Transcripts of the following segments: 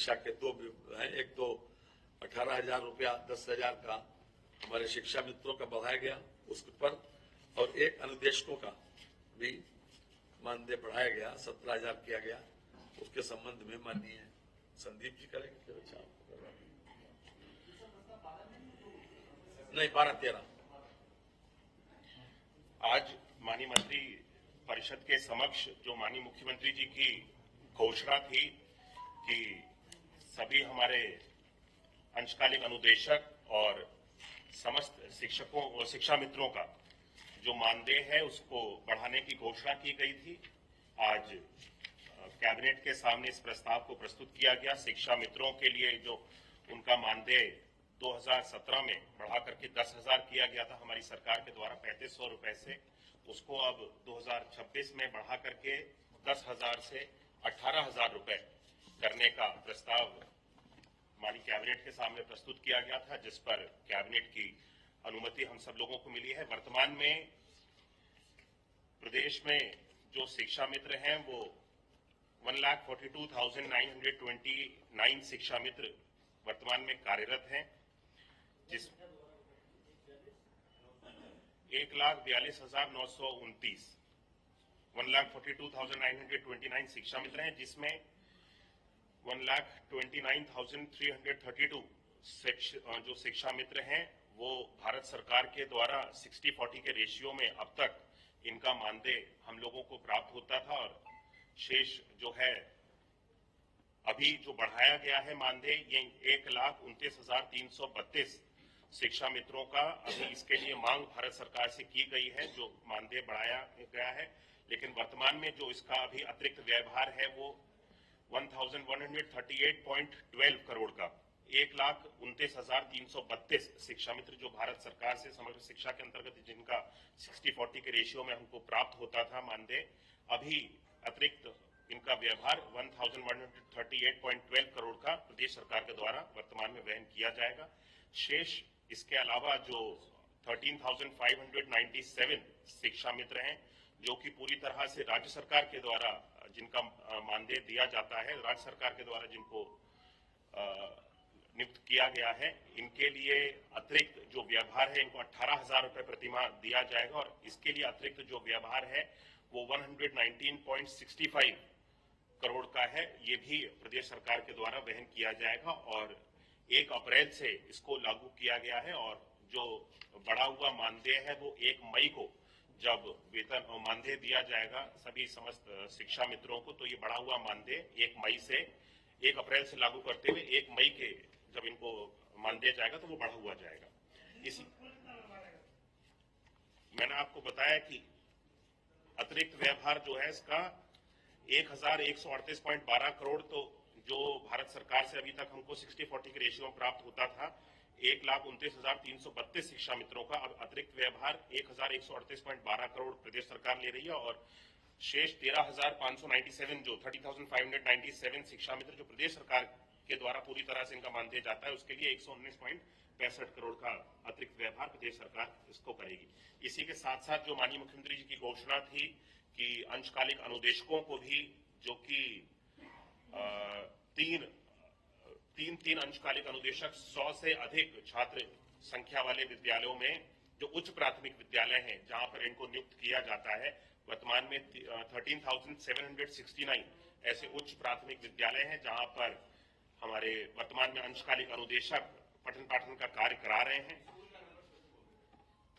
शिक्षा के दो हैं। एक तो 18,000 रुपया 10,000 का हमारे शिक्षा मित्रों का बढ़ाया गया उस पर, और एक अनुदेशकों का भी मानदेय बढ़ाया गया 17,000 किया गया। उसके संबंध में माननीय संदीप जी करेंगे। नहीं, 12-13 आज माननीय मंत्री परिषद के समक्ष जो माननीय मुख्यमंत्री जी की घोषणा थी कि सभी हमारे अंशकालिक अनुदेशक और समस्त शिक्षकों और शिक्षा मित्रों का जो मानदेय है उसको बढ़ाने की घोषणा की गई थी। आज कैबिनेट के सामने इस प्रस्ताव को प्रस्तुत किया गया। शिक्षा मित्रों के लिए जो उनका मानदेय 2017 में बढ़ा करके 10,000 किया गया था हमारी सरकार के द्वारा 3500 रुपए से, उसको अब 2026 में बढ़ा करके 10,000 से 18,000 रुपए करने का प्रस्ताव माननीय कैबिनेट के सामने प्रस्तुत किया गया था, जिस पर कैबिनेट की अनुमति हम सब लोगों को मिली है। वर्तमान में प्रदेश में जो शिक्षा मित्र हैं वो 1,42,929 शिक्षा मित्र वर्तमान में कार्यरत हैं, जिस 1,42,929 1,42,929 शिक्षा मित्र हैं, जिसमें 1,29,332 जो शिक्षा मित्र हैं वो भारत सरकार के द्वारा 60-40 के रेशियो में अब तक इनका मानदेय हम लोगों को प्राप्त होता था, और शेष जो है अभी जो बढ़ाया गया है मानदेय ये 1,29,332 शिक्षा मित्रों का अभी इसके लिए मांग भारत सरकार से की गई है, जो मानदेय बढ़ाया गया है। लेकिन वर्तमान में जो इसका अभी अतिरिक्त व्यवहार है वो 1,138.12 करोड़ का 1,29,332 शिक्षा मित्र जो भारत सरकार से समग्र शिक्षा के अंतर्गत जिनका 60-40 के रेशियो में हमको प्राप्त होता था मानदेय, अभी अतिरिक्त इनका व्यवहार 1,138.12 करोड़ का प्रदेश सरकार के द्वारा वर्तमान में वहन किया जाएगा। शेष इसके अलावा जो 13,597 शिक्षा मित्र हैं जो कि पूरी तरह से राज्य सरकार के द्वारा जिनका मानदेय दिया जाता है, राज्य सरकार के द्वारा जिनको नियुक्त किया गया है, इनके लिए अतिरिक्त जो व्यवहार है इनको 18,000 रुपए प्रतिमाह दिया जाएगा, और इसके लिए अतिरिक्त जो व्यवहार है वो 119.65 करोड़ का है। ये भी प्रदेश सरकार के द्वारा वहन किया जाएगा और 1 अप्रैल से इसको लागू किया गया है। और जो बढ़ा हुआ मानदेय है वो 1 मई को जब वेतन और मानदेय दिया जाएगा सभी समस्त शिक्षा मित्रों को, तो ये बढ़ा हुआ मानदेय 1 मई से 1 अप्रैल से लागू करते हुए 1 मई के जब इनको मानदेय जाएगा तो वो बढ़ा हुआ जाएगा। इसी मैंने आपको बताया कि अतिरिक्त व्यवहार जो है इसका 1,138.12 करोड़, तो जो भारत सरकार से अभी तक हमको 60-40 के रेशियो में प्राप्त होता था 1,29,332 शिक्षा मित्रों का अब अतिरिक्त व्यवहार 1,138.12 करोड़ प्रदेश सरकार ले रही है, और शेष 13,597 जो 30,597 शिक्षा मित्र जो प्रदेश सरकार के द्वारा पूरी तरह से इनका मानदेय जाता है उसके लिए 119.65 करोड़ का अतिरिक्त व्यवहार प्रदेश सरकार इसको करेगी। इसी के साथ साथ जो माननीय मुख्यमंत्री जी की घोषणा थी कि अंशकालिक अनुदेशकों को भी जो कि तीन अंशकालिक अनुदेशक 100 से अधिक छात्र संख्या वाले विद्यालयों में जो उच्च प्राथमिक विद्यालय हैं जहां पर इनको नियुक्त किया जाता है, वर्तमान में 13,769 ऐसे उच्च प्राथमिक विद्यालय हैं जहां पर हमारे वर्तमान में अंशकालिक अनुदेशक पठन पाठन का कार्य करा रहे हैं।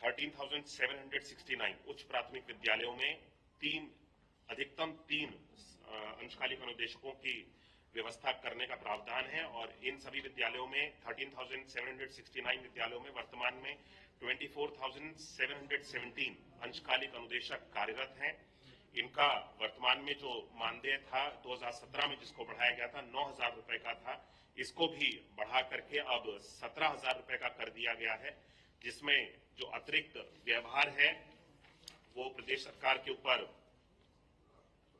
13,769 उच्च प्राथमिक विद्यालयों में अधिकतम 3 अंशकालिक अनुदेशकों की व्यवस्था करने का प्रावधान है, और इन सभी विद्यालयों में 13,769 विद्यालयों में वर्तमान में 24,717 अंशकालिक अनुदेशक कार्यरत हैं। इनका वर्तमान में जो मानदेय था 2017 में जिसको बढ़ाया गया था 9,000 रुपए का था, इसको भी बढ़ा करके अब 17,000 रुपए का कर दिया गया है, जिसमें जो अतिरिक्त व्यवहार है वो प्रदेश सरकार के ऊपर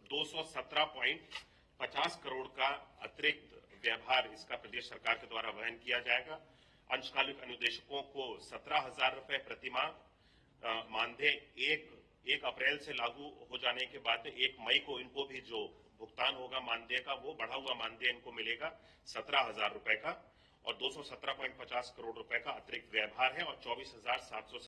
217.50 करोड़ का अतिरिक्त व्यवहार इसका प्रदेश सरकार के द्वारा वहन किया जाएगा। अंशकालिक अनुदेशकों को 17,000 रुपए प्रतिमाह मानदेय 1 अप्रैल से लागू हो जाने के बाद 1 मई को इनको भी जो भुगतान होगा मानदेय का, वो बढ़ा हुआ मानदेय इनको मिलेगा 17,000 रुपए का, और 217.50 करोड़ रुपए का अतिरिक्त व्यय भार है, और 24,700